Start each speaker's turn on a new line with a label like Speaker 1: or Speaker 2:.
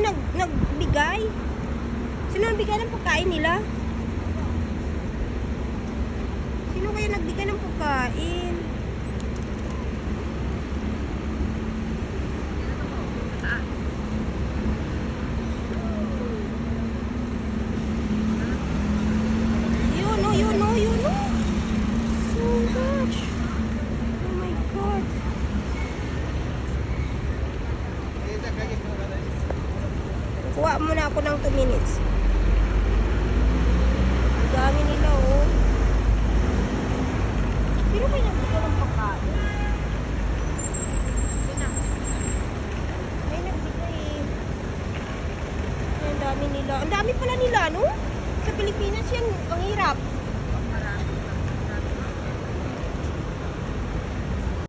Speaker 1: nagbigay? Sino nagbigay ng pagkain nila? Sino kaya nagbigay ng pagkain? Yun o. So much. Oh my God. Kuha muna ako ng 2 minutes. Ang dami nila oh. Sino kayo nagbigay ng pagkain? May nagbigay eh. Ang dami nila. Ang dami pala nila no? Sa Pilipinas yan, ang hirap.